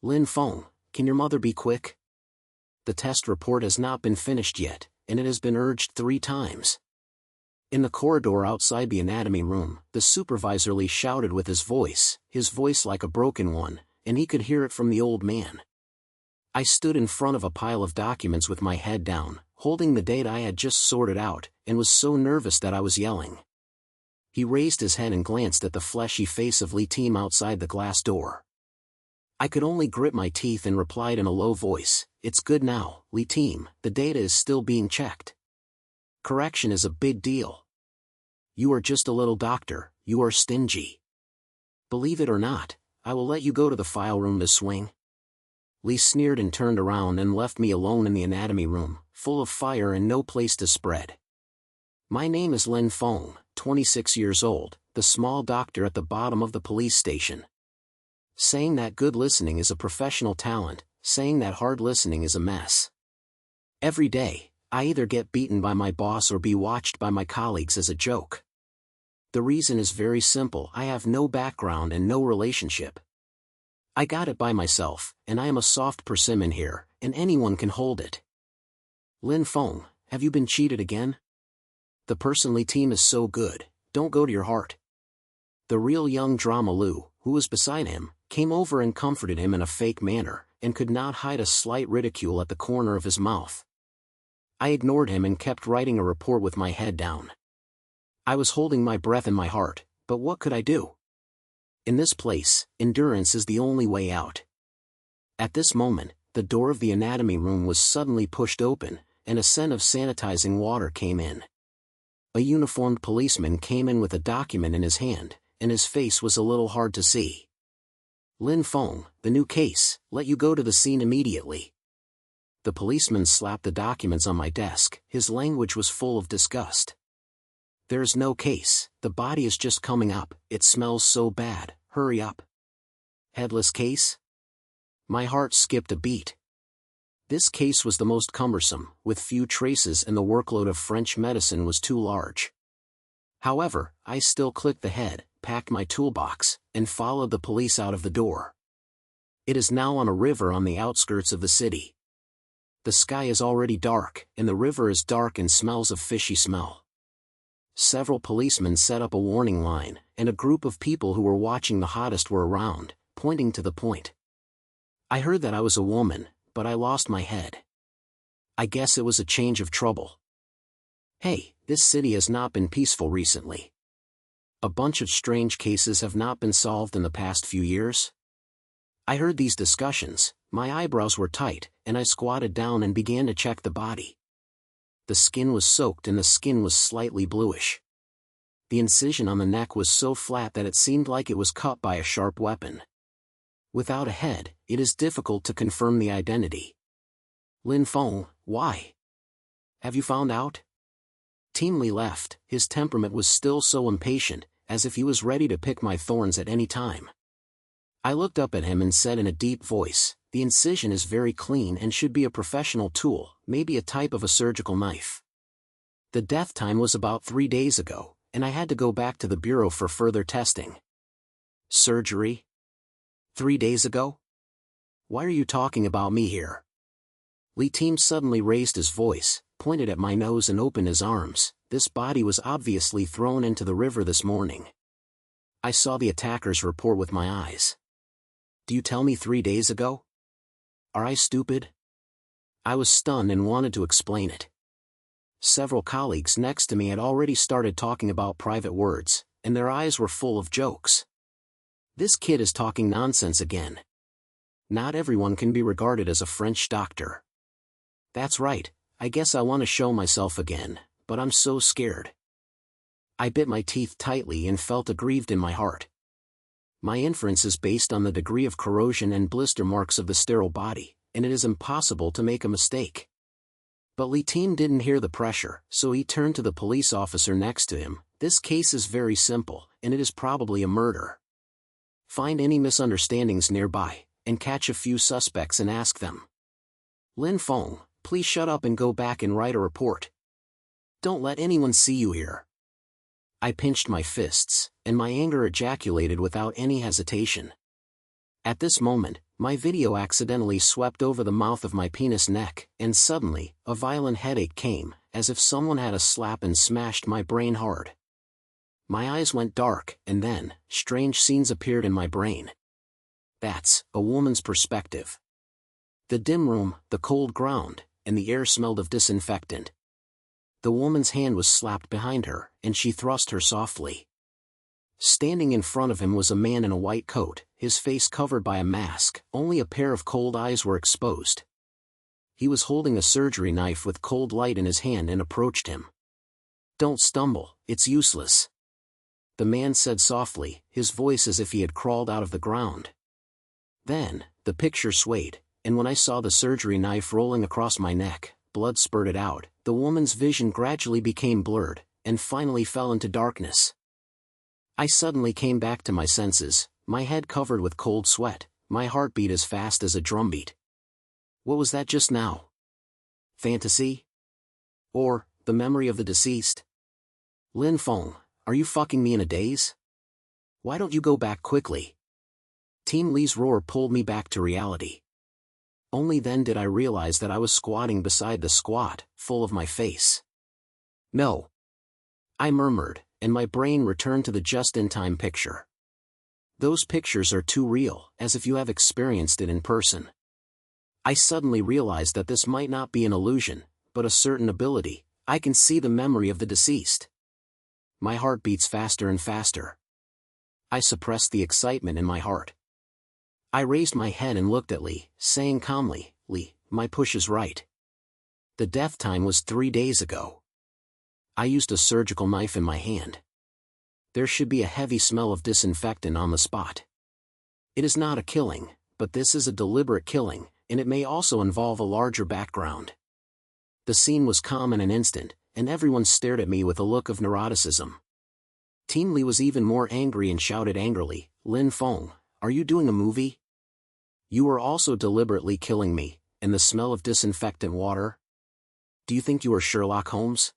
Lin Feng, can your mother be quick? The test report has not been finished yet, and it has been urged 3 times. In the corridor outside the anatomy room, the supervisor Lee shouted with his voice like a broken one, and he could hear it from the old man. I stood in front of a pile of documents with my head down, holding the data I had just sorted out, and was so nervous that I was yelling. He raised his head and glanced at the fleshy face of Lee Team outside the glass door. I could only grit my teeth and replied in a low voice, "It's good now, Lee Team, the data is still being checked. Correction is a big deal. You are just a little doctor, you are stingy. Believe it or not, I will let you go to the file room to swing." Lee sneered and turned around and left me alone in the anatomy room, full of fire and no place to spread. My name is Lin Feng, 26 years old, the small doctor at the bottom of the police station. Saying that good listening is a professional talent, saying that hard listening is a mess. Every day, I either get beaten by my boss or be watched by my colleagues as a joke. The reason is very simple: I have no background and no relationship. I got it by myself, and I am a soft persimmon here, and anyone can hold it. Lin Feng, have you been cheated again? The personally team is so good, don't go to your heart. The real young drama Lou, who was beside him, came over and comforted him in a fake manner, and could not hide a slight ridicule at the corner of his mouth. I ignored him and kept writing a report with my head down. I was holding my breath in my heart, but what could I do? In this place, endurance is the only way out. At this moment, the door of the anatomy room was suddenly pushed open, and a scent of sanitizing water came in. A uniformed policeman came in with a document in his hand, and his face was a little hard to see. "Lin Feng, the new case, let you go to the scene immediately." The policeman slapped the documents on my desk, his language was full of disgust. "There's no case, the body is just coming up, it smells so bad, hurry up." Headless case? My heart skipped a beat. This case was the most cumbersome, with few traces, and the workload of French medicine was too large. However, I still clicked the head, packed my toolbox, and followed the police out of the door. It is now on a river on the outskirts of the city. The sky is already dark, and the river is dark and smells of fishy smell. Several policemen set up a warning line, and a group of people who were watching the hottest were around, pointing to the point. I heard that I was a woman, but I lost my head. I guess it was a change of trouble. Hey, this city has not been peaceful recently. A bunch of strange cases have not been solved in the past few years. I heard these discussions, my eyebrows were tight, and I squatted down and began to check the body. The skin was soaked and the skin was slightly bluish. The incision on the neck was so flat that it seemed like it was cut by a sharp weapon. Without a head, it is difficult to confirm the identity. Lin Feng, why? Have you found out? Team Lee left, his temperament was still so impatient, as if he was ready to pick my thorns at any time. I looked up at him and said in a deep voice, "The incision is very clean and should be a professional tool, maybe a type of a surgical knife. The death time was about 3 days ago, and I had to go back to the bureau for further testing." "Surgery? 3 days ago? Why are you talking about me here?" Lee Team suddenly raised his voice, pointed at my nose and opened his arms. "This body was obviously thrown into the river this morning. I saw the attacker's report with my eyes." "Do you tell me 3 days ago? Are I stupid?" I was stunned and wanted to explain it. Several colleagues next to me had already started talking about private words, and their eyes were full of jokes. This kid is talking nonsense again. Not everyone can be regarded as a French doctor. That's right, I guess I want to show myself again, but I'm so scared. I bit my teeth tightly and felt aggrieved in my heart. My inference is based on the degree of corrosion and blister marks of the sterile body, and it is impossible to make a mistake. But Lee Team didn't hear the pressure, so he turned to the police officer next to him. "This case is very simple, and it is probably a murder. Find any misunderstandings nearby, and catch a few suspects and ask them. Lin Feng, please shut up and go back and write a report. Don't let anyone see you here." I pinched my fists, and my anger ejaculated without any hesitation. At this moment, My video accidentally swept over the mouth of my penis neck, and suddenly, a violent headache came, as if someone had a slap and smashed my brain hard. My eyes went dark, and then, strange scenes appeared in my brain. That's a woman's perspective. The dim room, the cold ground, and the air smelled of disinfectant. The woman's hand was slapped behind her, and she thrust her softly. Standing in front of him was a man in a white coat, his face covered by a mask, only a pair of cold eyes were exposed. He was holding a surgery knife with cold light in his hand and approached him. "Don't stumble, it's useless," the man said softly, his voice as if he had crawled out of the ground. Then, the picture swayed, and when I saw the surgery knife rolling across my neck, blood spurted out, the woman's vision gradually became blurred, and finally fell into darkness. I suddenly came back to my senses, my head covered with cold sweat, my heartbeat as fast as a drumbeat. What was that just now? Fantasy? Or, the memory of the deceased? Lin Feng, are you fucking me in a daze? Why don't you go back quickly? Team Lee's roar pulled me back to reality. Only then did I realize that I was squatting beside the squat, full of my face. "No," I murmured, and my brain returned to the just-in-time picture. "Those pictures are too real, as if you have experienced it in person." I suddenly realized that this might not be an illusion, but a certain ability. I can see the memory of the deceased. My heart beats faster and faster. I suppressed the excitement in my heart. I raised my head and looked at Lee, saying calmly, "Lee, my push is right. The death time was 3 days ago." I used a surgical knife in my hand. There should be a heavy smell of disinfectant on the spot. It is not a killing, but this is a deliberate killing, and it may also involve a larger background. The scene was calm in an instant, and everyone stared at me with a look of neuroticism. Team Lee was even more angry and shouted angrily, "Lin Feng, are you doing a movie? You are also deliberately killing me, and the smell of disinfectant water? Do you think you are Sherlock Holmes?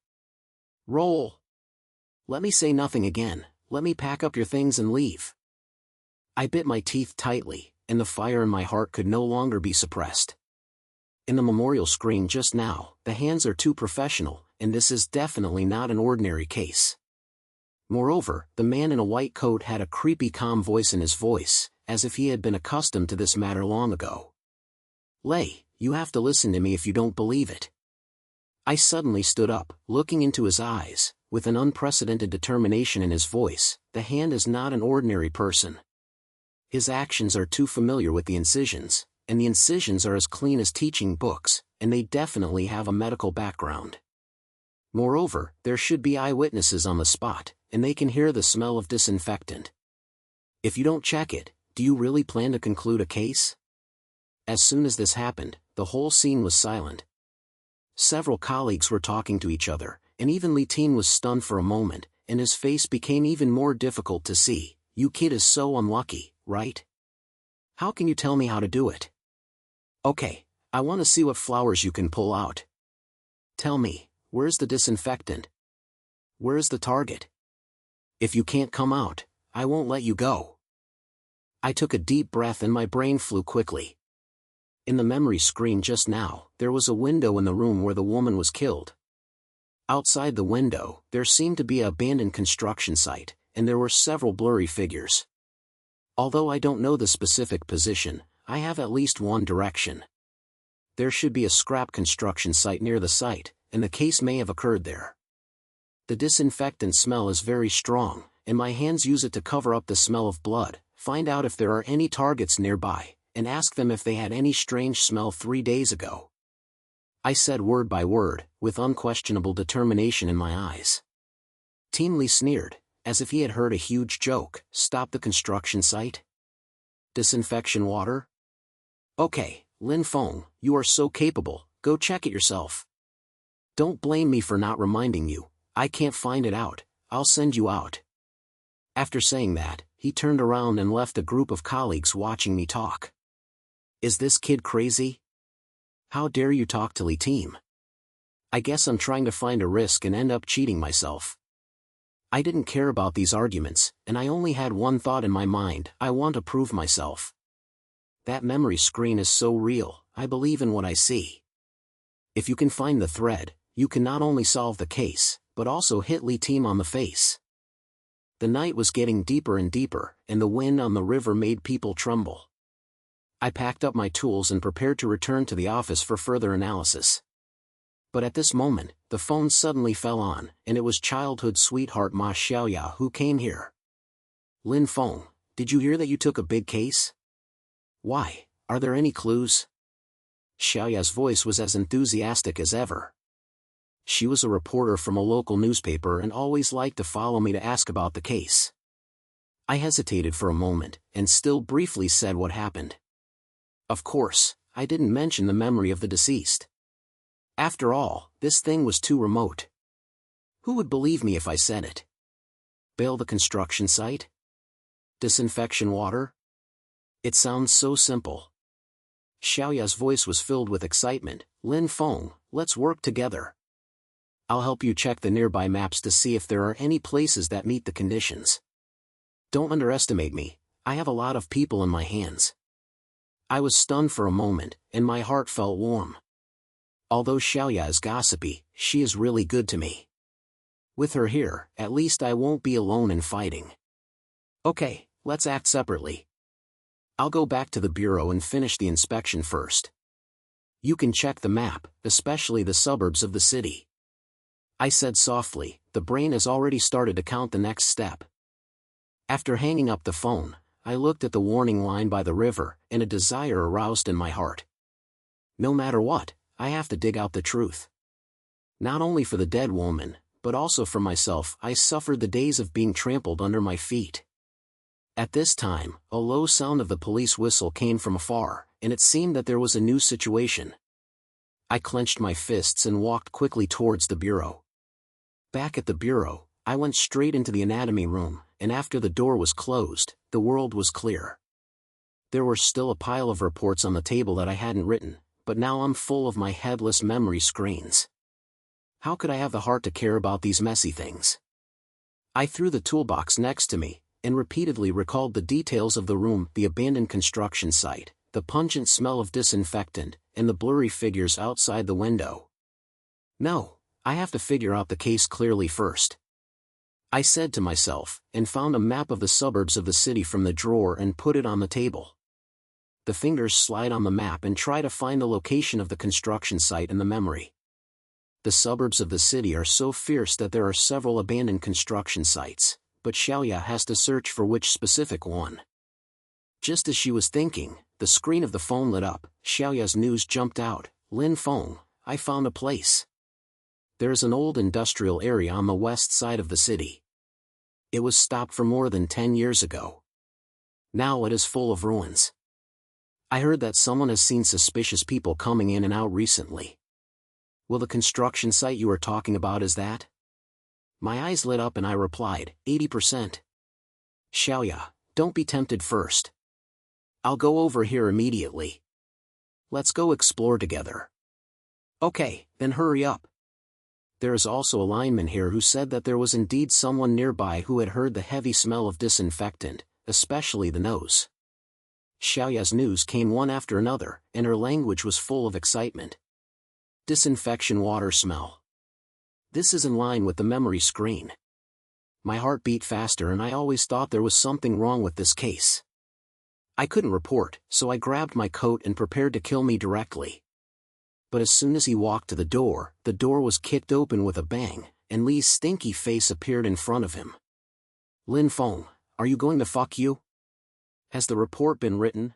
Roll! Let me say nothing again, let me pack up your things and leave." I bit my teeth tightly, and the fire in my heart could no longer be suppressed. In the memorial screen just now, the hands are too professional, and this is definitely not an ordinary case. Moreover, the man in a white coat had a creepy calm voice in his voice, as if he had been accustomed to this matter long ago. "Lei, you have to listen to me if you don't believe it." I suddenly stood up, looking into his eyes, with an unprecedented determination in his voice. "The hand is not an ordinary person. His actions are too familiar with the incisions, and the incisions are as clean as teaching books, and they definitely have a medical background. Moreover, there should be eyewitnesses on the spot, and they can hear the smell of disinfectant. If you don't check it, do you really plan to conclude a case?" As soon as this happened, the whole scene was silent. Several colleagues were talking to each other, and even Li Tin was stunned for a moment, and his face became even more difficult to see. "You kid is so unlucky, right? How can you tell me how to do it? Okay, I want to see what flowers you can pull out. Tell me, where's the disinfectant? Where's the target? If you can't come out, I won't let you go." I took a deep breath and my brain flew quickly. In the memory screen just now, there was a window in the room where the woman was killed. Outside the window, there seemed to be an abandoned construction site, and there were several blurry figures. Although I don't know the specific position, I have at least one direction. There should be a scrap construction site near the site, and the case may have occurred there. The disinfectant smell is very strong, and my hands use it to cover up the smell of blood, find out if there are any targets nearby, and ask them if they had any strange smell 3 days ago. I said word by word, with unquestionable determination in my eyes. Team Lee sneered, as if he had heard a huge joke. "Stop the construction site? Disinfection water? Okay, Lin Feng, you are so capable, go check it yourself. Don't blame me for not reminding you. I can't find it out, I'll send you out." After saying that, he turned around and left a group of colleagues watching me talk. Is this kid crazy? How dare you talk to Li Team? I guess I'm trying to find a risk and end up cheating myself. I didn't care about these arguments, and I only had one thought in my mind: I want to prove myself. that memory screen is so real, I believe in what I see. If you can find the thread, you can not only solve the case, but also hit Li Team on the face. The night was getting deeper and deeper, and the wind on the river made people tremble. I packed up my tools and prepared to return to the office for further analysis. But at this moment, the phone suddenly fell on, and it was childhood sweetheart Ma Xiaoya who came here. Lin Feng, did you hear that you took a big case? Why, are there any clues? Xiaoya's voice was as enthusiastic as ever. She was a reporter from a local newspaper and always liked to follow me to ask about the case. I hesitated for a moment, and still briefly said what happened. Of course, I didn't mention the memory of the deceased. After all, this thing was too remote. Who would believe me if I said it? Bail the construction site? Disinfection water? It sounds so simple. Xiaoya's voice was filled with excitement. Lin Feng, let's work together. I'll help you check the nearby maps to see if there are any places that meet the conditions. Don't underestimate me, I have a lot of people in my hands. I was stunned for a moment, and my heart felt warm. Although Xiaoya is gossipy, she is really good to me. With her here, at least I won't be alone in fighting. Okay, let's act separately. I'll go back to the bureau and finish the inspection first. You can check the map, especially the suburbs of the city. I said softly, the brain has already started to count the next step. After hanging up the phone, I looked at the warning line by the river, and a desire aroused in my heart. No matter what, I have to dig out the truth. Not only for the dead woman, but also for myself. I suffered the days of being trampled under my feet. At this time, a low sound of the police whistle came from afar, and it seemed that there was a new situation. I clenched my fists and walked quickly towards the bureau. Back at the bureau, I went straight into the anatomy room, and after the door was closed, the world was clear. There were still a pile of reports on the table that I hadn't written, but now I'm full of my headless memory screens. How could I have the heart to care about these messy things? I threw the toolbox next to me, and repeatedly recalled the details of the room, the abandoned construction site, the pungent smell of disinfectant, and the blurry figures outside the window. No, I have to figure out the case clearly first. I said to myself, and found a map of the suburbs of the city from the drawer and put it on the table. The fingers slide on the map and try to find the location of the construction site in the memory. The suburbs of the city are so fierce that there are several abandoned construction sites, but Xiaoya has to search for which specific one. Just as she was thinking, the screen of the phone lit up. Xiaoya's news jumped out. Lin Feng, I found a place. There is an old industrial area on the west side of the city. It was stopped for more than 10 years ago. Now it is full of ruins. I heard that someone has seen suspicious people coming in and out recently. Will the construction site you are talking about is that? My eyes lit up and I replied, 80%. Xiaoya, don't be tempted first. I'll go over here immediately. Let's go explore together. Okay, then hurry up. There is also a lineman here who said that there was indeed someone nearby who had heard the heavy smell of disinfectant, especially the nose. Xiaoya's news came one after another, and her language was full of excitement. Disinfection water smell. This is in line with the memory screen. My heart beat faster and I always thought there was something wrong with this case. I couldn't report, so I grabbed my coat and prepared to kill me directly. But as soon as he walked to the door was kicked open with a bang, and Li's stinky face appeared in front of him. Lin Feng, are you going to fuck you? Has the report been written?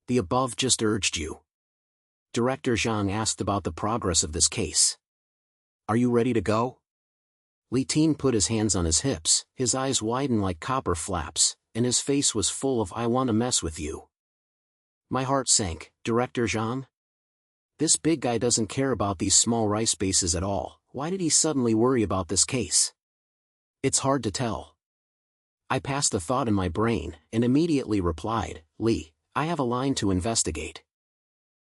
The above just urged you. Director Zhang asked about the progress of this case. Are you ready to go? Li Tin put his hands on his hips, his eyes widened like copper flaps, and his face was full of I want to mess with you. My heart sank. Director Zhang? This big guy doesn't care about these small rice bases at all. Why did he suddenly worry about this case? It's hard to tell. I passed a thought in my brain, and immediately replied, Li, I have a line to investigate.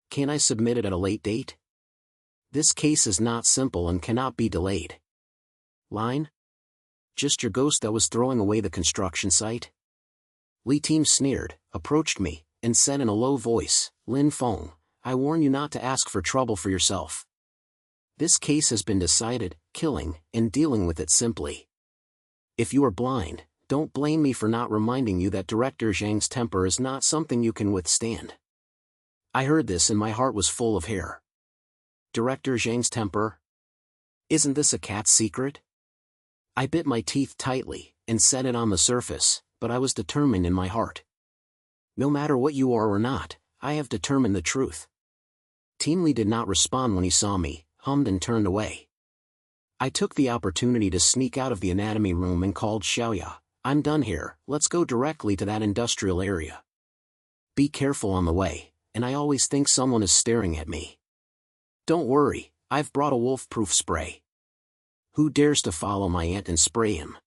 Can I submit it at a late date? This case is not simple and cannot be delayed. Line? Just your ghost that was throwing away the construction site? Li Team sneered, approached me, and said in a low voice, "Lin Feng, I warn you not to ask for trouble for yourself. This case has been decided, killing, and dealing with it simply. If you are blind, don't blame me for not reminding you that Director Zhang's temper is not something you can withstand." I heard this and my heart was full of hair. Director Zhang's temper? Isn't this a cat's secret? I bit my teeth tightly, and said it on the surface, but I was determined in my heart. No matter what you are or not, I have determined the truth. Team Lee did not respond when he saw me, hummed and turned away. I took the opportunity to sneak out of the anatomy room and called Xiaoya. "I'm done here, let's go directly to that industrial area. Be careful on the way, and I always think someone is staring at me. Don't worry, I've brought a wolf-proof spray. Who dares to follow my aunt and spray him?"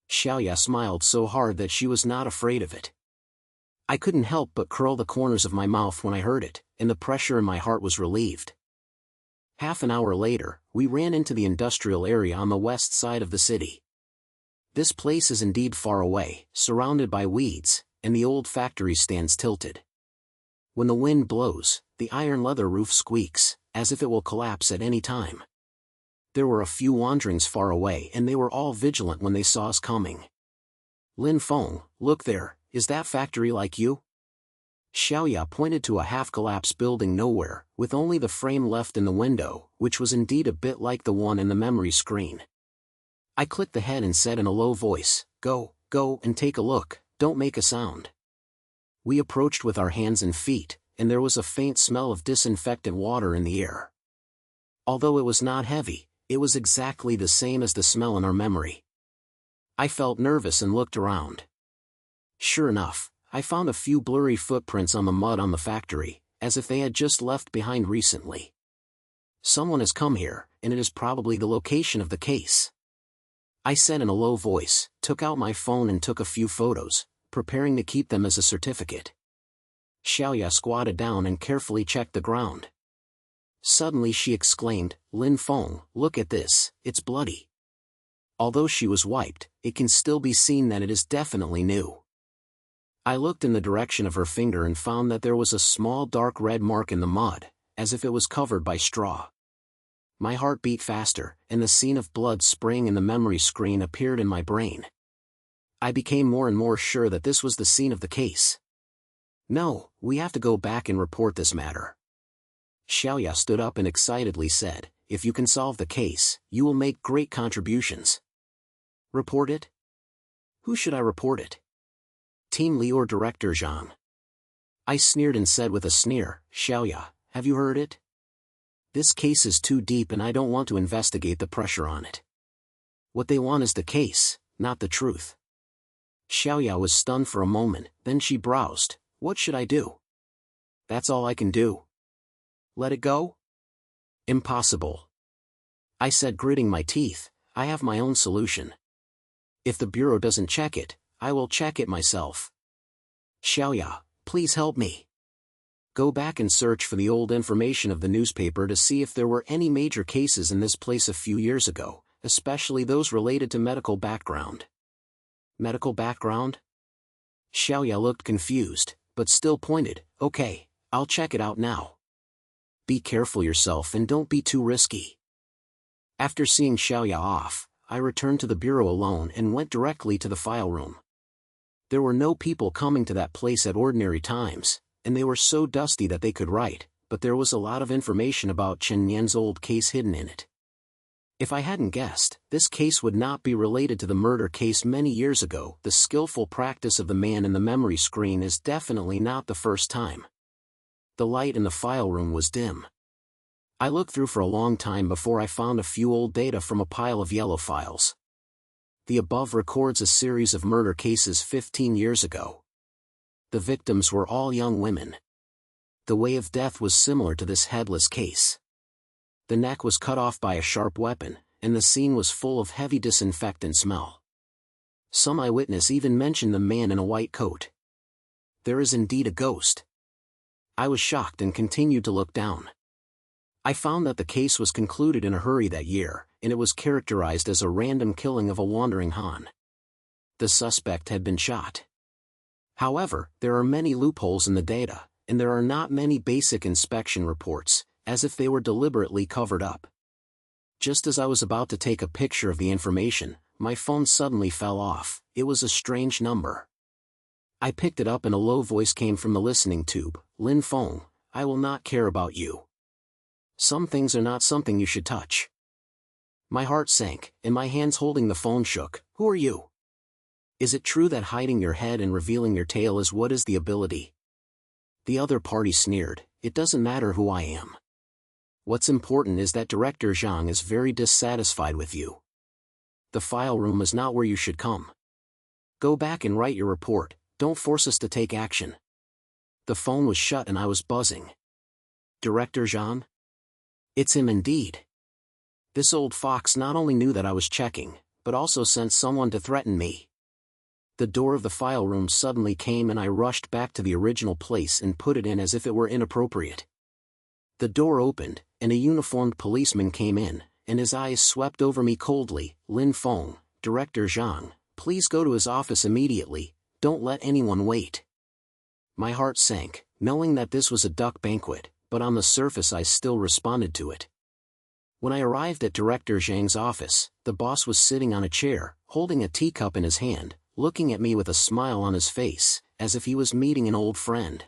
Xiaoya smiled so hard that she was not afraid of it. I couldn't help but curl the corners of my mouth when I heard it, and the pressure in my heart was relieved. Half an hour later, we ran into the industrial area on the west side of the city. This place is indeed far away, surrounded by weeds, and the old factory stands tilted. When the wind blows, the iron leather roof squeaks, as if it will collapse at any time. There were a few wanderings far away and they were all vigilant when they saw us coming. "Lin Feng, look there, is that factory like you?" Xiaoya pointed to a half-collapsed building nowhere, with only the frame left in the window, which was indeed a bit like the one in the memory screen. I clicked the head and said in a low voice, Go and take a look, don't make a sound." We approached with our hands and feet, and there was a faint smell of disinfectant water in the air. Although it was not heavy, it was exactly the same as the smell in our memory. I felt nervous and looked around. Sure enough, I found a few blurry footprints on the mud on the factory, as if they had just left behind recently. Someone has come here, and it is probably the location of the case. I said in a low voice, took out my phone and took a few photos, preparing to keep them as a certificate. Xiaoya squatted down and carefully checked the ground. Suddenly she exclaimed, "Lin Feng, look at this, it's bloody." Although she was wiped, it can still be seen that it is definitely new. I looked in the direction of her finger and found that there was a small dark red mark in the mud, as if it was covered by straw. My heart beat faster, and the scene of blood spraying in the memory screen appeared in my brain. I became more and more sure that this was the scene of the case. "No, we have to go back and report this matter." Xiaoya stood up and excitedly said, "If you can solve the case, you will make great contributions." "Report it? Who should I report it? Team Lee or Director Zhang?" I sneered and said with a sneer, "Xiaoya, have you heard it? This case is too deep and I don't want to investigate the pressure on it. What they want is the case, not the truth." Xiaoya was stunned for a moment, then she browsed, "What should I do?" "That's all I can do." "Let it go?" "Impossible." I said, gritting my teeth, "I have my own solution. If the bureau doesn't check it, I will check it myself. Xiaoya, please help me. Go back and search for the old information of the newspaper to see if there were any major cases in this place a few years ago, especially those related to medical background." "Medical background?" Xiaoya looked confused, but still pointed, "Okay, I'll check it out now. Be careful yourself and don't be too risky." After seeing Xiaoya off, I returned to the bureau alone and went directly to the file room. There were no people coming to that place at ordinary times, and they were so dusty that they could write, but there was a lot of information about Chen Yan's old case hidden in it. If I hadn't guessed, this case would not be related to the murder case many years ago. The skillful practice of the man in the memory screen is definitely not the first time. The light in the file room was dim. I looked through for a long time before I found a few old data from a pile of yellow files. The above records a series of murder cases 15 years ago. The victims were all young women. The way of death was similar to this headless case. The neck was cut off by a sharp weapon, and the scene was full of heavy disinfectant smell. Some eyewitness even mentioned the man in a white coat. There is indeed a ghost. I was shocked and continued to look down. I found that the case was concluded in a hurry that year, and it was characterized as a random killing of a wandering Han. The suspect had been shot. However, there are many loopholes in the data, and there are not many basic inspection reports, as if they were deliberately covered up. Just as I was about to take a picture of the information, my phone suddenly fell off. It was a strange number. I picked it up and a low voice came from the listening tube. "Lin Feng, I will not care about you. Some things are not something you should touch." My heart sank, and my hands holding the phone shook. "Who are you? Is it true that hiding your head and revealing your tail is what is the ability?" The other party sneered. "It doesn't matter who I am. What's important is that Director Zhang is very dissatisfied with you. The file room is not where you should come. Go back and write your report. Don't force us to take action." The phone was shut and I was buzzing. Director Zhang? It's him indeed. This old fox not only knew that I was checking, but also sent someone to threaten me. The door of the file room suddenly came and I rushed back to the original place and put it in as if it were inappropriate. The door opened, and a uniformed policeman came in, and his eyes swept over me coldly. "Lin Feng, Director Zhang, please go to his office immediately, don't let anyone wait." My heart sank, knowing that this was a duck banquet, but on the surface I still responded to it. When I arrived at Director Zhang's office, the boss was sitting on a chair, holding a teacup in his hand, looking at me with a smile on his face, as if he was meeting an old friend.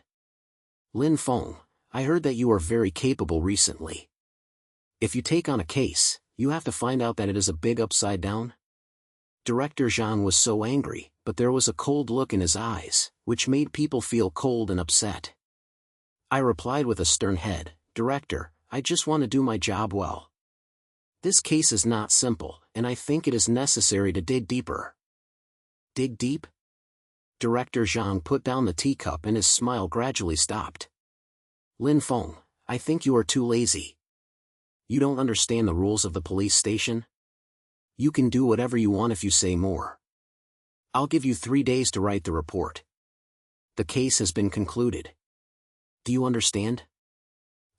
"Lin Feng, I heard that you are very capable recently. If you take on a case, you have to find out that it is a big upside down?" Director Zhang was so angry, but there was a cold look in his eyes, which made people feel cold and upset. I replied with a stern head, "Director, I just want to do my job well. This case is not simple, and I think it is necessary to dig deeper." "Dig deep?" Director Zhang put down the teacup and his smile gradually stopped. "Lin Feng, I think you are too lazy. You don't understand the rules of the police station? You can do whatever you want if you say more. I'll give you 3 days to write the report. The case has been concluded. Do you understand?"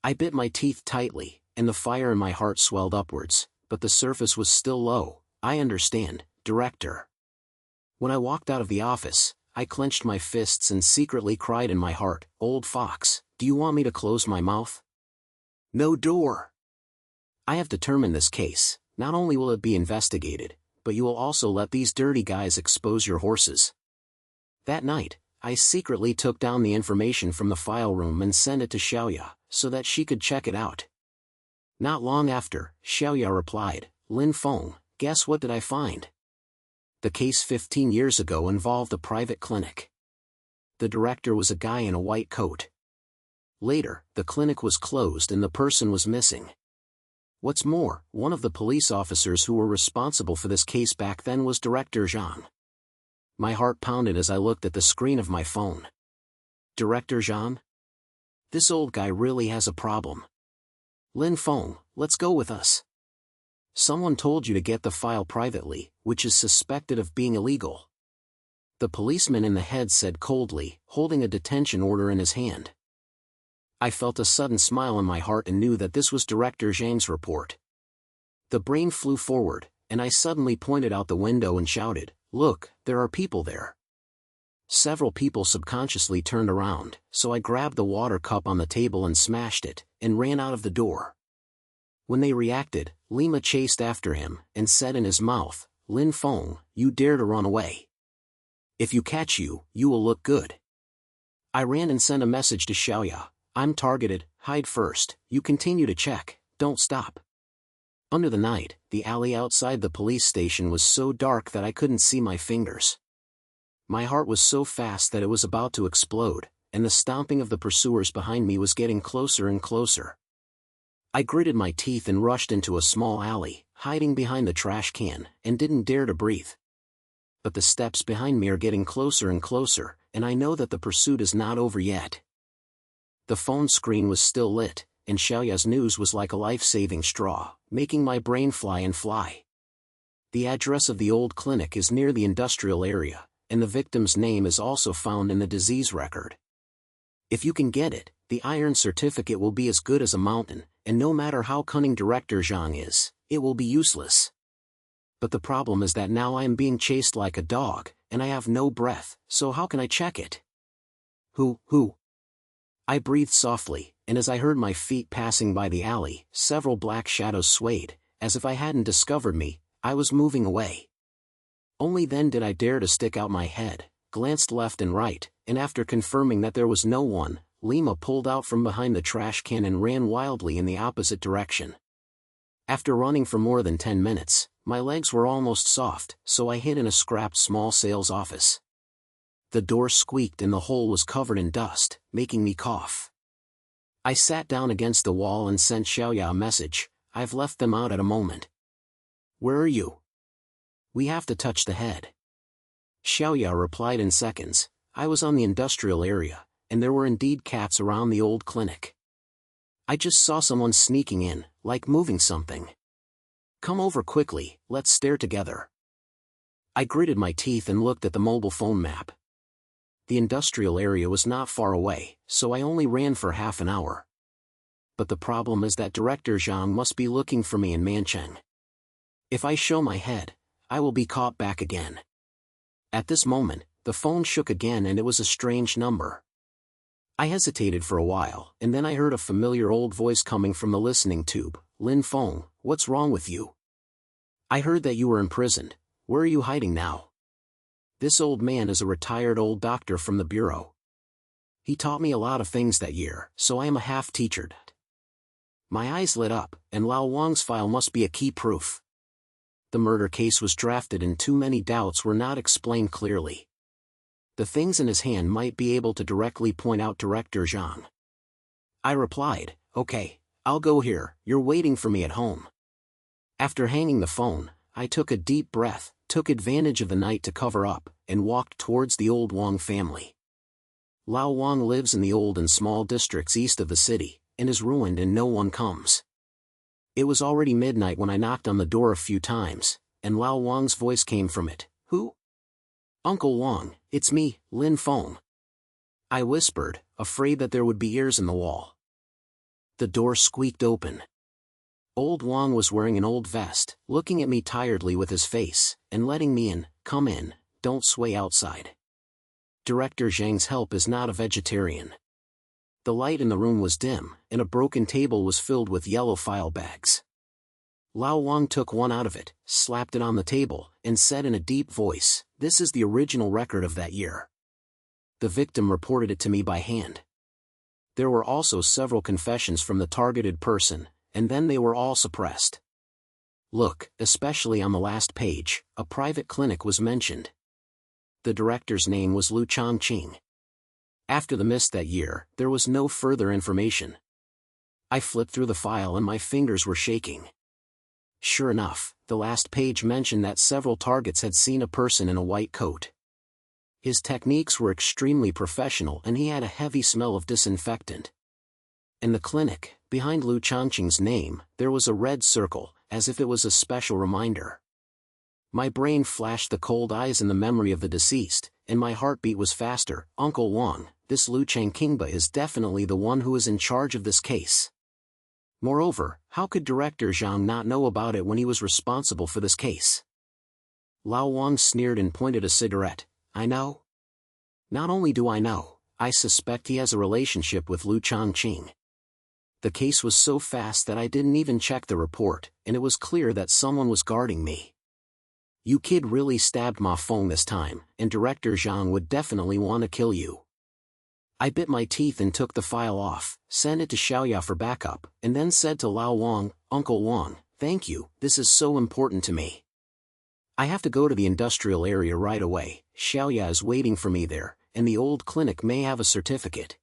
I bit my teeth tightly, and the fire in my heart swelled upwards, but the surface was still low. "I understand, Director." When I walked out of the office, I clenched my fists and secretly cried in my heart, "Old fox, do you want me to close my mouth? No door. I have determined this case. Not only will it be investigated, but you will also let these dirty guys expose your horses." That night, I secretly took down the information from the file room and sent it to Xiaoya, so that she could check it out. Not long after, Xiaoya replied, "Lin Feng, guess what did I find? The case 15 years ago involved a private clinic. The director was a guy in a white coat. Later, the clinic was closed and the person was missing. What's more, one of the police officers who were responsible for this case back then was Director Zhang." My heart pounded as I looked at the screen of my phone. Director Zhang? This old guy really has a problem. "Lin Feng, let's go with us. Someone told you to get the file privately, which is suspected of being illegal." The policeman in the head said coldly, holding a detention order in his hand. I felt a sudden smile in my heart and knew that this was Director Zhang's report. The brain flew forward, and I suddenly pointed out the window and shouted, "Look, there are people there." Several people subconsciously turned around, so I grabbed the water cup on the table and smashed it, and ran out of the door. When they reacted, Lima chased after him, and said in his mouth, "Lin Feng, you dare to run away. If you catch you, you will look good." I ran and sent a message to Xiaoya, "I'm targeted, hide first, you continue to check, don't stop." Under the night, the alley outside the police station was so dark that I couldn't see my fingers. My heart was so fast that it was about to explode, and the stomping of the pursuers behind me was getting closer and closer. I gritted my teeth and rushed into a small alley, hiding behind the trash can, and didn't dare to breathe. But the steps behind me are getting closer and closer, and I know that the pursuit is not over yet. The phone screen was still lit, and Xiaoya's news was like a life-saving straw, making my brain fly and fly. The address of the old clinic is near the industrial area, and the victim's name is also found in the disease record. If you can get it, the iron certificate will be as good as a mountain, and no matter how cunning Director Zhang is, it will be useless. But the problem is that now I am being chased like a dog, and I have no breath, so how can I check it? Who? I breathed softly, and as I heard my feet passing by the alley, several black shadows swayed, as if I hadn't discovered me. I was moving away. Only then did I dare to stick out my head, glanced left and right, and after confirming that there was no one, Lima pulled out from behind the trash can and ran wildly in the opposite direction. After running for more than 10 minutes, my legs were almost soft, so I hid in a scrapped small sales office. The door squeaked and the hole was covered in dust, making me cough. I sat down against the wall and sent Xiaoya a message. I've left them out at a moment. Where are you? We have to touch the head. Xiaoya replied in seconds. I was on the industrial area, and there were indeed cats around the old clinic. I just saw someone sneaking in, like moving something. Come over quickly, let's stare together. I gritted my teeth and looked at the mobile phone map. The industrial area was not far away, so I only ran for half an hour. But the problem is that Director Zhang must be looking for me in Mancheng. If I show my head, I will be caught back again. At this moment, the phone shook again and it was a strange number. I hesitated for a while, and then I heard a familiar old voice coming from the listening tube. Lin Feng, what's wrong with you? I heard that you were imprisoned. Where are you hiding now? This old man is a retired old doctor from the bureau. He taught me a lot of things that year, so I am a half-teachered. My eyes lit up, and Lao Wang's file must be a key proof. The murder case was drafted and too many doubts were not explained clearly. The things in his hand might be able to directly point out Director Zhang. I replied, okay, I'll go here, you're waiting for me at home. After hanging the phone, I took a deep breath, took advantage of the night to cover up, and walked towards the old Wang family. Lao Wang lives in the old and small districts east of the city, and is ruined and no one comes. It was already midnight when I knocked on the door a few times, and Lao Wang's voice came from it. Who? Uncle Wang, it's me, Lin Feng. I whispered, afraid that there would be ears in the wall. The door squeaked open. Old Wang was wearing an old vest, looking at me tiredly with his face, and letting me in. Come in, don't sway outside. Director Zhang's help is not a vegetarian. The light in the room was dim, and a broken table was filled with yellow file bags. Lao Wang took one out of it, slapped it on the table, and said in a deep voice, this is the original record of that year. The victim reported it to me by hand. There were also several confessions from the targeted person, and then they were all suppressed. Look, especially on the last page, a private clinic was mentioned. The director's name was Lu Changqing. After the mist that year, there was no further information. I flipped through the file and my fingers were shaking. Sure enough, the last page mentioned that several targets had seen a person in a white coat. His techniques were extremely professional and he had a heavy smell of disinfectant. In the clinic, behind Lu Changqing's name, there was a red circle, as if it was a special reminder. My brain flashed the cold eyes in the memory of the deceased, and my heartbeat was faster. Uncle Wang, this Lu Changqingba is definitely the one who is in charge of this case. Moreover, how could Director Zhang not know about it when he was responsible for this case? Lao Wang sneered and pointed a cigarette. I know. Not only do I know, I suspect he has a relationship with Lu Changqing. The case was so fast that I didn't even check the report, and it was clear that someone was guarding me. You kid really stabbed Ma Feng this time, and Director Zhang would definitely want to kill you. I bit my teeth and took the file off, sent it to Xiaoya for backup, and then said to Lao Wang, Uncle Wang, thank you, this is so important to me. I have to go to the industrial area right away. Xiaoya is waiting for me there, and the old clinic may have a certificate.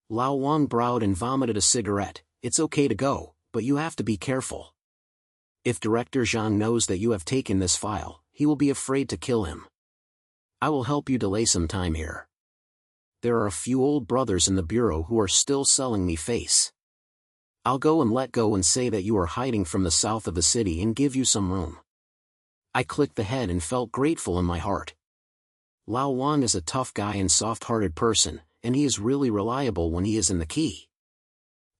Lao Wang browed and vomited a cigarette. It's okay to go, but you have to be careful. If Director Zhang knows that you have taken this file, he will be afraid to kill him. I will help you delay some time here. There are a few old brothers in the bureau who are still selling me face. I'll go and let go and say that you are hiding from the south of the city and give you some room. I clicked the head and felt grateful in my heart. Lao Wang is a tough guy and soft-hearted person, and he is really reliable when he is in the key.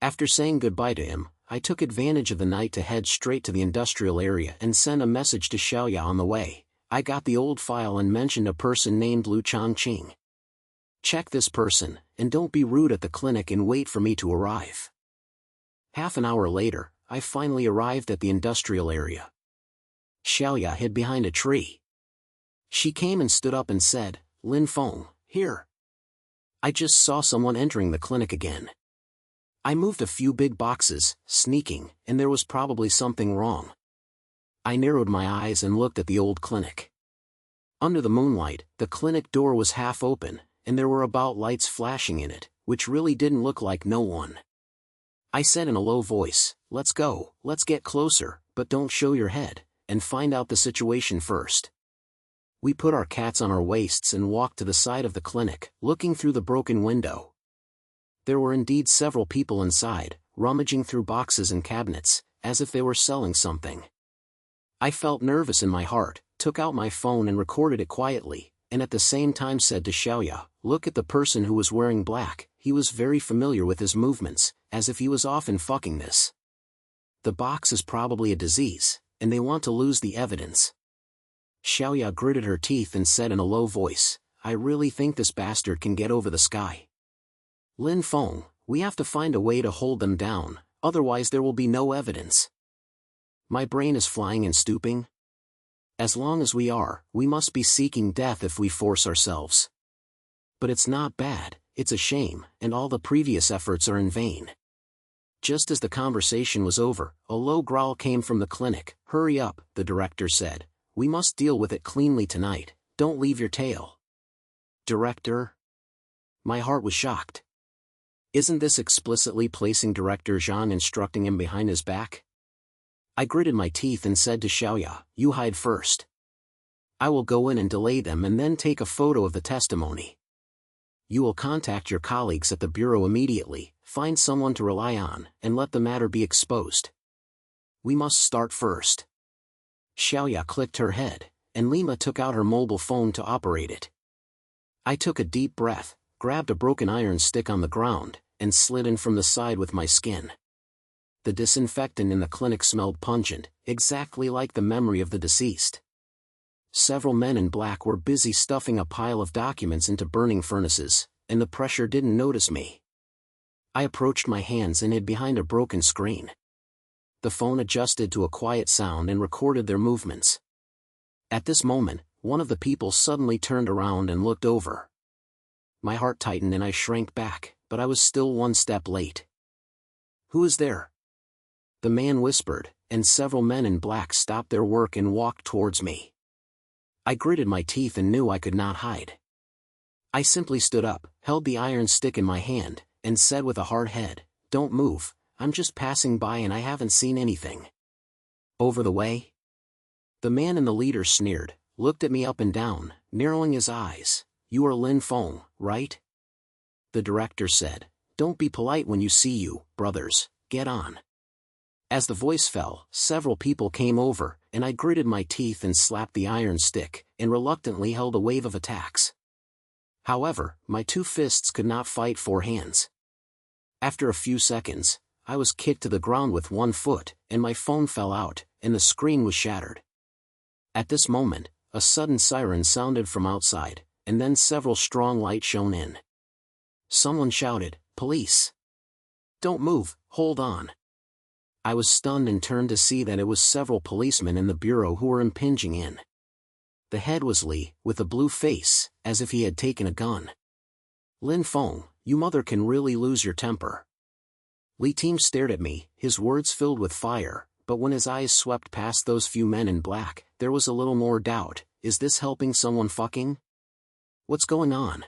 After saying goodbye to him, I took advantage of the night to head straight to the industrial area and send a message to Xiaoya on the way. I got the old file and mentioned a person named Lu Changqing. Check this person, and don't be rude at the clinic and wait for me to arrive. Half an hour later, I finally arrived at the industrial area. Xiaoya hid behind a tree. She came and stood up and said, "Lin Feng, here. I just saw someone entering the clinic again. I moved a few big boxes, sneaking, and there was probably something wrong." I narrowed my eyes and looked at the old clinic. Under the moonlight, the clinic door was half open, and there were about lights flashing in it, which really didn't look like no one. I said in a low voice, "Let's go, let's get closer, but don't show your head, and find out the situation first." We put our cats on our waists and walked to the side of the clinic, looking through the broken window. There were indeed several people inside, rummaging through boxes and cabinets, as if they were selling something. I felt nervous in my heart, took out my phone and recorded it quietly, and at the same time said to Xiaoya, "Look at the person who was wearing black, he was very familiar with his movements, as if he was often fucking this. The box is probably a disease, and they want to lose the evidence." Xiaoya gritted her teeth and said in a low voice, "I really think this bastard can get over the sky. Lin Feng, we have to find a way to hold them down, otherwise there will be no evidence." My brain is flying and stooping. As long as we must be seeking death if we force ourselves. But it's not bad, it's a shame, and all the previous efforts are in vain. Just as the conversation was over, a low growl came from the clinic. "Hurry up," the director said. "We must deal with it cleanly tonight, don't leave your tail." "Director?" My heart was shocked. Isn't this explicitly placing Director Zhang instructing him behind his back? I gritted my teeth and said to Xiaoya, "You hide first. I will go in and delay them and then take a photo of the testimony. You will contact your colleagues at the bureau immediately, find someone to rely on, and let the matter be exposed. We must start first." Xiaoya clicked her head, and Lima took out her mobile phone to operate it. I took a deep breath, grabbed a broken iron stick on the ground, and slid in from the side with my skin. The disinfectant in the clinic smelled pungent, exactly like the memory of the deceased. Several men in black were busy stuffing a pile of documents into burning furnaces, and the pressure didn't notice me. I approached my hands and hid behind a broken screen. The phone adjusted to a quiet sound and recorded their movements. At this moment, one of the people suddenly turned around and looked over. My heart tightened and I shrank back, but I was still one step late. "Who is there?" The man whispered, and several men in black stopped their work and walked towards me. I gritted my teeth and knew I could not hide. I simply stood up, held the iron stick in my hand, and said with a hard head, "Don't move, I'm just passing by and I haven't seen anything." "Over the way?" The man in the leader sneered, looked at me up and down, narrowing his eyes. "You are Lin Feng, right?" The director said, "Don't be polite when you see you, brothers, get on." As the voice fell, several people came over, and I gritted my teeth and slapped the iron stick, and reluctantly held a wave of attacks. However, my two fists could not fight four hands. After a few seconds, I was kicked to the ground with one foot, and my phone fell out, and the screen was shattered. At this moment, a sudden siren sounded from outside, and then several strong lights shone in. Someone shouted, "Police! Don't move, hold on." I was stunned and turned to see that it was several policemen in the bureau who were impinging in. The head was Li, with a blue face, as if he had taken a gun. "Lin Feng, you mother can really lose your temper." Li Team stared at me, his words filled with fire, but when his eyes swept past those few men in black, there was a little more doubt. Is this helping someone fucking? What's going on?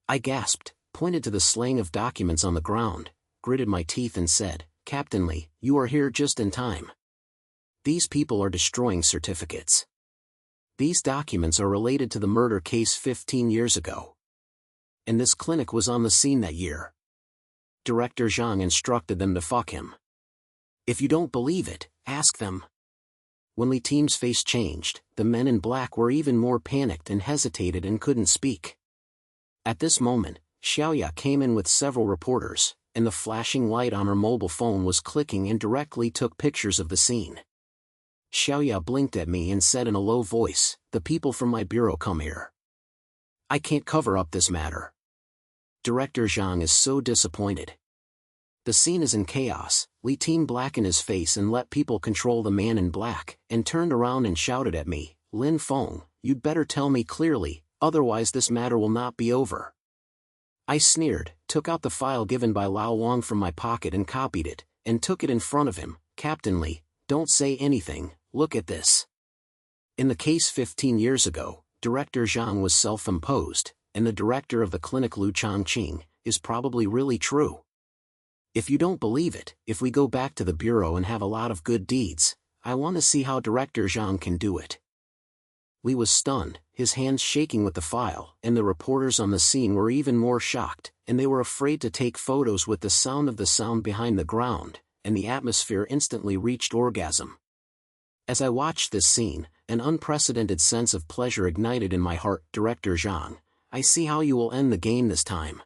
I gasped, pointed to the slaying of documents on the ground, gritted my teeth and said, "Captain Li, you are here just in time. These people are destroying certificates. These documents are related to the murder case 15 years ago. And this clinic was on the scene that year." Director Zhang instructed them to fuck him. "If you don't believe it, ask them." When Li Team's face changed, the men in black were even more panicked and hesitated and couldn't speak. At this moment, Xiaoya came in with several reporters, and the flashing light on her mobile phone was clicking and directly took pictures of the scene. Xiaoya blinked at me and said in a low voice, "The people from my bureau come here. I can't cover up this matter." Director Zhang is so disappointed. The scene is in chaos. Li Team blackened his face and let people control the man in black, and turned around and shouted at me, "Lin Feng, you'd better tell me clearly, otherwise this matter will not be over." I sneered, took out the file given by Lao Wang from my pocket and copied it, and took it in front of him. "Captain Li, don't say anything, look at this." In the case 15 years ago, Director Zhang was self-imposed, and the director of the clinic Lu Changqing is probably really true. If you don't believe it, if we go back to the bureau and have a lot of good deeds, I want to see how Director Zhang can do it. Li was stunned, his hands shaking with the file, and the reporters on the scene were even more shocked, and they were afraid to take photos with the sound behind the ground, and the atmosphere instantly reached orgasm. As I watched this scene, an unprecedented sense of pleasure ignited in my heart. "Director Zhang, I see how you will end the game this time."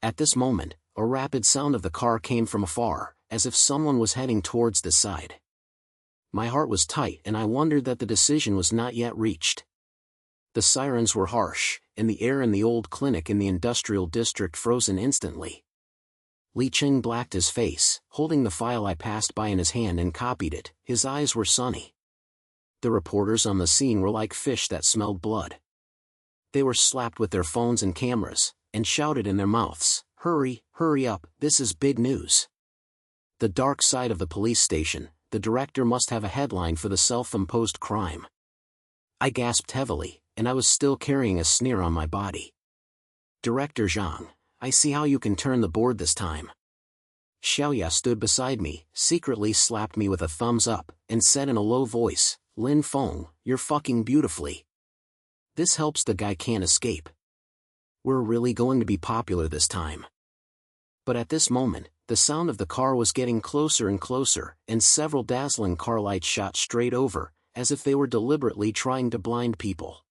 At this moment, a rapid sound of the car came from afar, as if someone was heading towards this side. My heart was tight and I wondered that the decision was not yet reached. The sirens were harsh, and the air in the old clinic in the industrial district frozen instantly. Li Cheng blacked his face, holding the file I passed by in his hand and copied it. His eyes were sunny. The reporters on the scene were like fish that smelled blood. They were slapped with their phones and cameras, and shouted in their mouths, "Hurry, hurry up, this is big news." The dark side of the police station, the director must have a headline for the self-imposed crime. I gasped heavily, and I was still carrying a sneer on my body. "Director Zhang, I see how you can turn the board this time." Xiaoya stood beside me, secretly slapped me with a thumbs up, and said in a low voice, "Lin Feng, you're fucking beautifully. This helps the guy can't escape. We're really going to be popular this time." But at this moment, the sound of the car was getting closer and closer, and several dazzling car lights shot straight over, as if they were deliberately trying to blind people.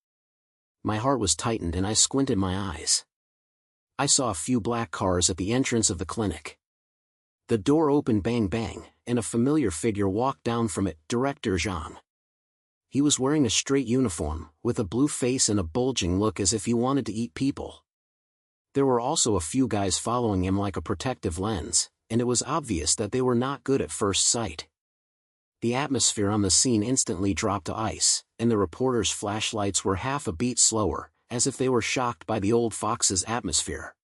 My heart was tightened and I squinted my eyes. I saw a few black cars at the entrance of the clinic. The door opened bang bang, and a familiar figure walked down from it. Director Zhang. He was wearing a straight uniform, with a blue face and a bulging look as if he wanted to eat people. There were also a few guys following him like a protective lens, and it was obvious that they were not good at first sight. The atmosphere on the scene instantly dropped to ice, and the reporters' flashlights were half a beat slower, as if they were shocked by the old fox's atmosphere.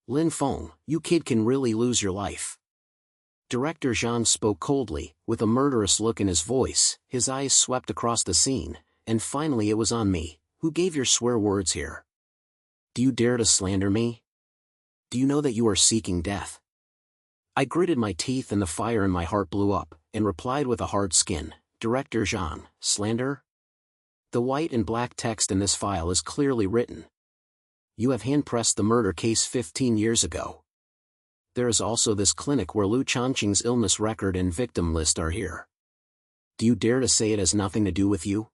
"Lin Feng, you kid can really lose your life." Director Zhang spoke coldly, with a murderous look in his voice. His eyes swept across the scene, and finally it was on me. "Who gave your swear words here? Do you dare to slander me? Do you know that you are seeking death?" I gritted my teeth and the fire in my heart blew up, and replied with a hard skin, "Director Zhang, slander? The white and black text in this file is clearly written. You have hand-pressed the murder case 15 years ago. There is also this clinic where Lu Changqing's illness record and victim list are here. Do you dare to say it has nothing to do with you?"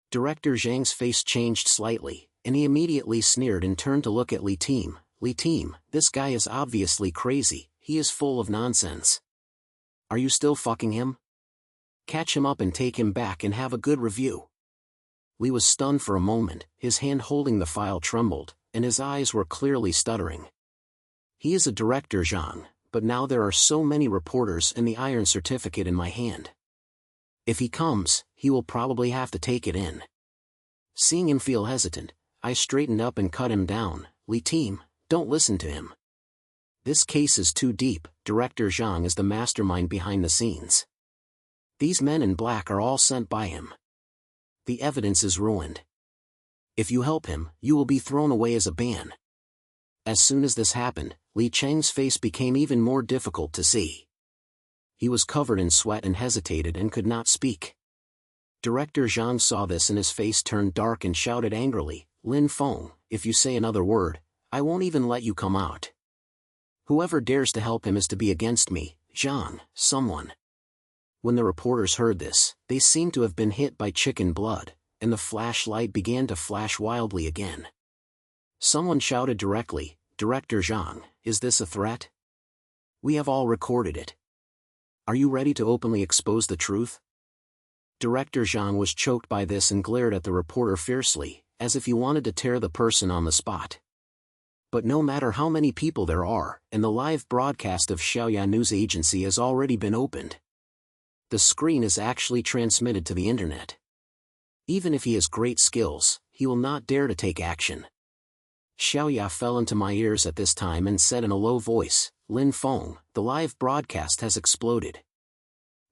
Director Zhang's face changed slightly, and he immediately sneered and turned to look at Li Team. "Li Team, this guy is obviously crazy, he is full of nonsense. Are you still fucking him? Catch him up and take him back and have a good review." Li was stunned for a moment, his hand holding the file trembled, and his eyes were clearly stuttering. He is a Director Zhang, but now there are so many reporters and the iron certificate in my hand. If he comes, he will probably have to take it in. Seeing him feel hesitant, I straightened up and cut him down. "Li Team, don't listen to him. This case is too deep. Director Zhang is the mastermind behind the scenes. These men in black are all sent by him. The evidence is ruined. If you help him, you will be thrown away as a ban." As soon as this happened, Li Cheng's face became even more difficult to see. He was covered in sweat and hesitated and could not speak. Director Zhang saw this and his face turned dark and shouted angrily, "Lin Feng, if you say another word, I won't even let you come out. Whoever dares to help him is to be against me. Zhang, someone." When the reporters heard this, they seemed to have been hit by chicken blood, and the flashlight began to flash wildly again. Someone shouted directly, "Director Zhang, is this a threat? We have all recorded it. Are you ready to openly expose the truth?" Director Zhang was choked by this and glared at the reporter fiercely, as if he wanted to tear the person on the spot. But no matter how many people there are, and the live broadcast of Xiaoya News Agency has already been opened. The screen is actually transmitted to the internet. Even if he has great skills, he will not dare to take action. Xiaoya fell into my ears at this time and said in a low voice, "Lin Feng, the live broadcast has exploded."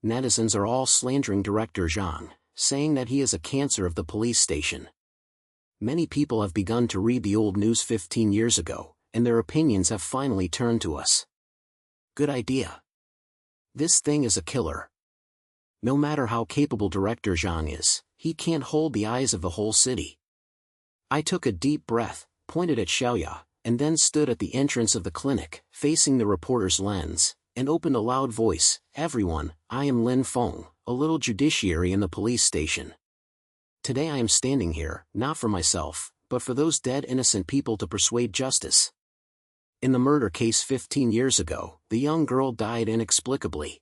Netizens are all slandering Director Zhang, saying that he is a cancer of the police station. Many people have begun to read the old news 15 years ago, and their opinions have finally turned to us. Good idea. This thing is a killer. No matter how capable Director Zhang is, he can't hold the eyes of the whole city. I took a deep breath, pointed at Xiaoya, and then stood at the entrance of the clinic, facing the reporter's lens, and opened a loud voice, "Everyone, I am Lin Feng, a little judiciary in the police station. Today I am standing here, not for myself, but for those dead innocent people to persuade justice. In the murder case 15 years ago, the young girl died inexplicably.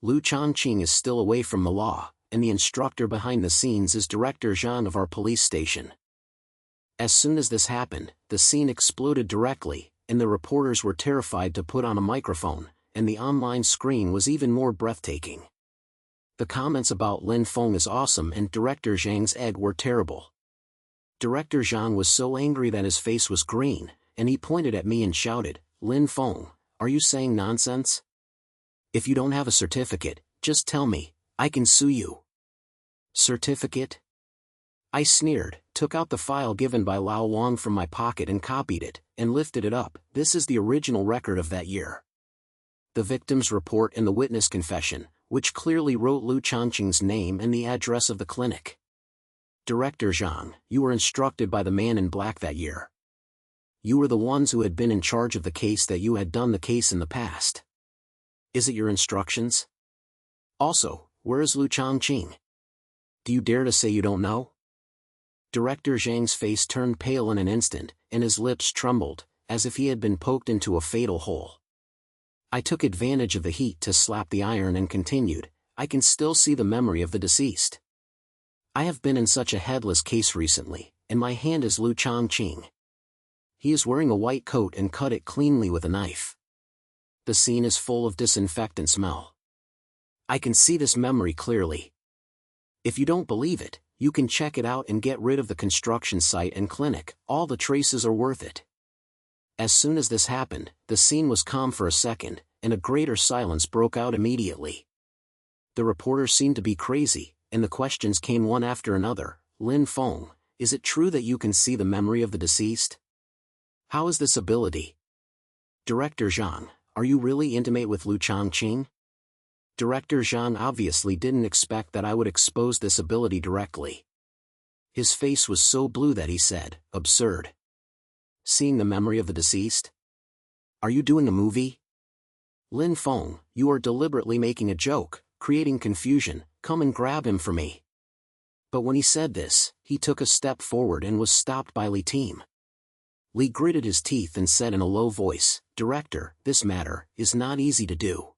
Lu Changqing is still away from the law, and the instructor behind the scenes is Director Zhang of our police station." As soon as this happened, the scene exploded directly, and the reporters were terrified to put on a microphone, and the online screen was even more breathtaking. The comments about Lin Feng is awesome and Director Zhang's egg were terrible. Director Zhang was so angry that his face was green, and he pointed at me and shouted, "Lin Feng, are you saying nonsense? If you don't have a certificate, just tell me, I can sue you." Certificate? I sneered, took out the file given by Lao Wang from my pocket and copied it, and lifted it up. This is the original record of that year. The victim's report and the witness confession, which clearly wrote Lu Changqing's name and the address of the clinic. Director Zhang, you were instructed by the man in black that year. You were the ones who had been in charge of the case that you had done the case in the past. Is it your instructions? Also, where is Lu Changqing? Do you dare to say you don't know? Director Zhang's face turned pale in an instant, and his lips trembled, as if he had been poked into a fatal hole. I took advantage of the heat to slap the iron and continued, "I can still see the memory of the deceased. I have been in such a headless case recently, and my hand is Lu Changqing. He is wearing a white coat and cut it cleanly with a knife. The scene is full of disinfectant smell. I can see this memory clearly. If you don't believe it, you can check it out and get rid of the construction site and clinic, all the traces are worth it." As soon as this happened, the scene was calm for a second, and a greater silence broke out immediately. The reporters seemed to be crazy, and the questions came one after another. "Lin Feng, is it true that you can see the memory of the deceased? How is this ability? Director Zhang, are you really intimate with Lu Changqing?" Director Zhang obviously didn't expect that I would expose this ability directly. His face was so blue that he said, "Absurd. Seeing the memory of the deceased? Are you doing a movie? Lin Feng, you are deliberately making a joke, creating confusion, come and grab him for me." But when he said this, he took a step forward and was stopped by Li Team. Li gritted his teeth and said in a low voice, "Director, this matter is not easy to do.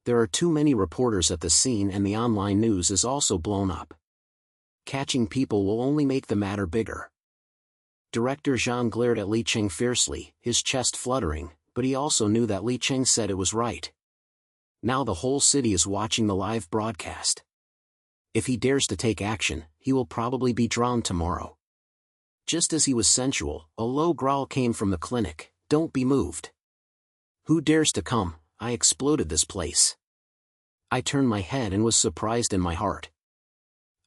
There are too many reporters at the scene and the online news is also blown up. Catching people will only make the matter bigger." Director Zhang glared at Li Cheng fiercely, his chest fluttering, but he also knew that Li Cheng said it was right. Now the whole city is watching the live broadcast. If he dares to take action, he will probably be drowned tomorrow. Just as he was sensual, a low growl came from the clinic, "Don't be moved. Who dares to come? I exploded this place." I turned my head and was surprised in my heart.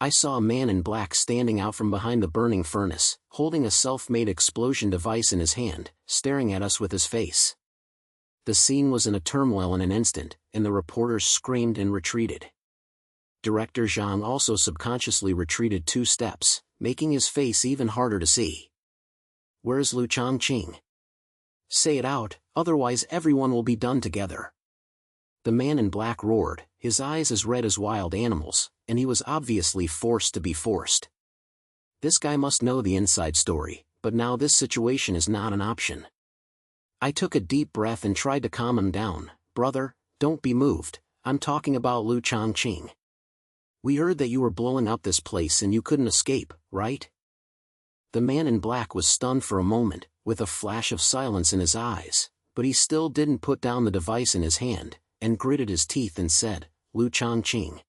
I saw a man in black standing out from behind the burning furnace, holding a self-made explosion device in his hand, staring at us with his face. The scene was in a turmoil in an instant, and the reporters screamed and retreated. Director Zhang also subconsciously retreated 2 steps, making his face even harder to see. "Where is Lu Changqing? Say it out, otherwise everyone will be done together." The man in black roared, his eyes as red as wild animals, and he was obviously forced to be forced. This guy must know the inside story, but now this situation is not an option. I took a deep breath and tried to calm him down. "Brother, don't be moved, I'm talking about Lu Changqing. We heard that you were blowing up this place and you couldn't escape, right? The man in black was stunned for a moment, with a flash of silence in his eyes, but he still didn't put down the device in his hand, and gritted his teeth and said, Lu Changqing.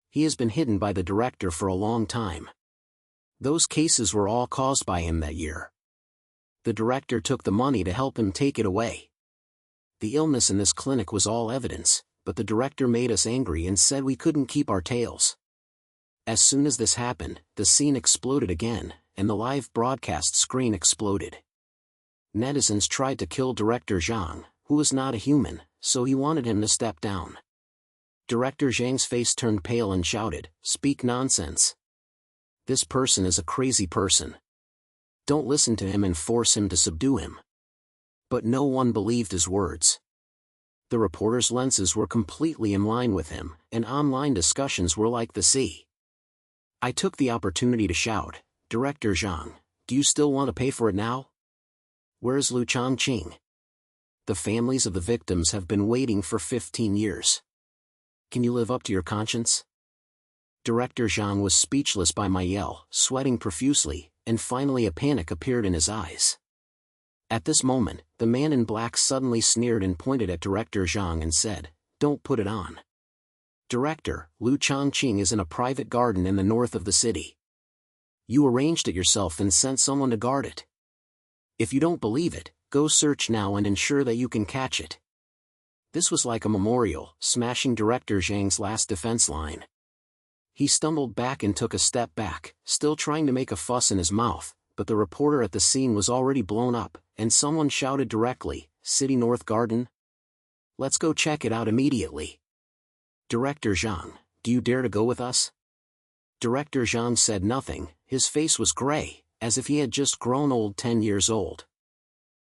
He has been hidden by the director for a long time. Those cases were all caused by him that year. The director took the money to help him take it away. The illness in this clinic was all evidence, but the director made us angry and said we couldn't keep our tails. As soon as this happened, the scene exploded again, and the live broadcast screen exploded. Netizens tried to kill Director Zhang, who was not a human, so he wanted him to step down. Director Zhang's face turned pale and shouted, "Speak nonsense. This person is a crazy person. Don't listen to him and force him to subdue him." But no one believed his words. The reporter's lenses were completely in line with him, and online discussions were like the sea. I took the opportunity to shout, "Director Zhang, do you still want to pay for it now? Where's Lu Changqing? The families of the victims have been waiting for 15 years. Can you live up to your conscience?" Director Zhang was speechless by my yell, sweating profusely, and finally a panic appeared in his eyes. At this moment, the man in black suddenly sneered and pointed at Director Zhang and said, "Don't put it on. Director, Lu Changqing is in a private garden in the north of the city. You arranged it yourself and sent someone to guard it. If you don't believe it, go search now and ensure that you can catch it." This was like a memorial, smashing Director Zhang's last defense line. He stumbled back and took a step back, still trying to make a fuss in his mouth, but the reporter at the scene was already blown up, and someone shouted directly, "City North Garden? Let's go check it out immediately. Director Zhang, do you dare to go with us?" Director Zhang said nothing, his face was gray, as if he had just grown old 10 years old.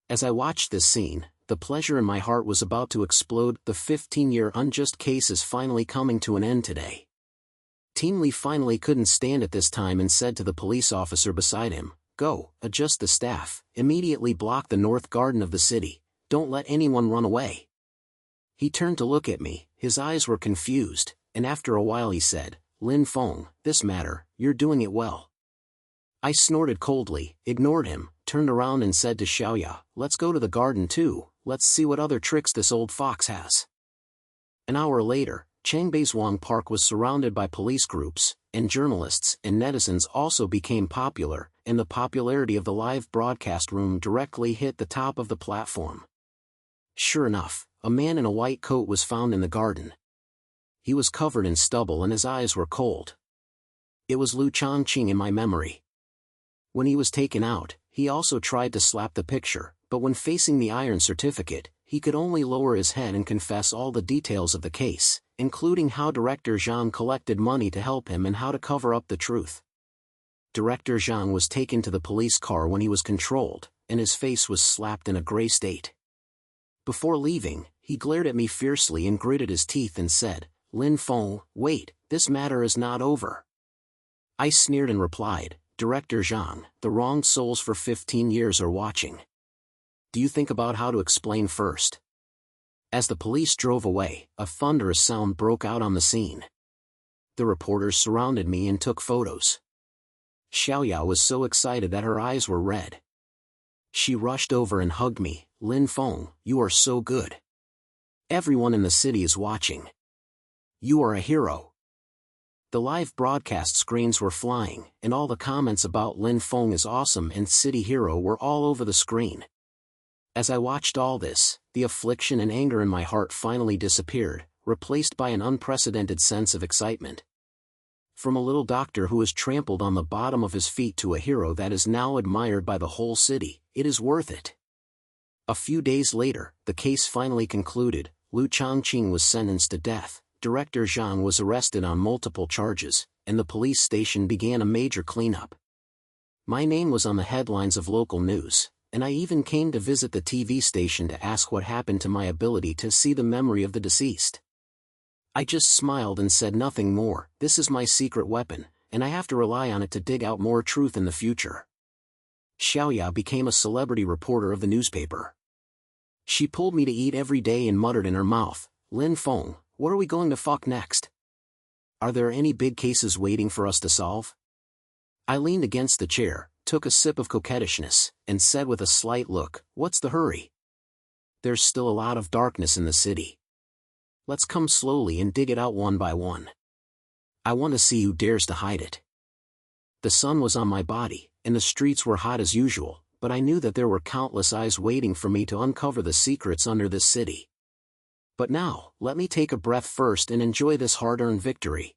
As I watched this scene, the pleasure in my heart was about to explode. The 15-year unjust case is finally coming to an end today. Team Lee finally couldn't stand it this time and said to the police officer beside him, "Go, adjust the staff, immediately block the north garden of the city, don't let anyone run away." He turned to look at me, his eyes were confused, and after a while he said, "Lin Feng, this matter, you're doing it well." I snorted coldly, ignored him, turned around and said to Xiaoya, "Let's go to the garden too, let's see what other tricks this old fox has." An hour later, Changbeizuang Park was surrounded by police groups, and journalists and netizens also became popular, and the popularity of the live broadcast room directly hit the top of the platform. Sure enough, a man in a white coat was found in the garden. He was covered in stubble and his eyes were cold. It was Lu Changqing in my memory. When he was taken out, he also tried to slap the picture, but when facing the iron certificate, he could only lower his head and confess all the details of the case, including how Director Zhang collected money to help him and how to cover up the truth. Director Zhang was taken to the police car when he was controlled, and his face was slapped in a gray state. Before leaving, he glared at me fiercely and gritted his teeth and said, "Lin Feng, wait, this matter is not over." I sneered and replied, "Director Zhang, the wronged souls for 15 years are watching. Do you think about how to explain first?" As the police drove away, a thunderous sound broke out on the scene. The reporters surrounded me and took photos. Xiaoya was so excited that her eyes were red. She rushed over and hugged me, "Lin Feng, you are so good. Everyone in the city is watching. You are a hero." The live broadcast screens were flying, and all the comments about Lin Feng is awesome and city hero were all over the screen. As I watched all this, the affliction and anger in my heart finally disappeared, replaced by an unprecedented sense of excitement. From a little doctor who was trampled on the bottom of his feet to a hero that is now admired by the whole city, it is worth it. A few days later, the case finally concluded. Lu Changqing was sentenced to death, Director Zhang was arrested on multiple charges, and the police station began a major cleanup. My name was on the headlines of local news, and I even came to visit the TV station to ask what happened to my ability to see the memory of the deceased. I just smiled and said nothing more. This is my secret weapon, and I have to rely on it to dig out more truth in the future. Xiaoya became a celebrity reporter of the newspaper. She pulled me to eat every day and muttered in her mouth, "Lin Feng, what are we going to fuck next?" Are there any big cases waiting for us to solve? I leaned against the chair, took a sip of coquettishness, and said with a slight look, "What's the hurry? There's still a lot of darkness in the city. Let's come slowly and dig it out one by one. I want to see who dares to hide it." The sun was on my body, and the streets were hot as usual, but I knew that there were countless eyes waiting for me to uncover the secrets under this city. But now, let me take a breath first and enjoy this hard-earned victory.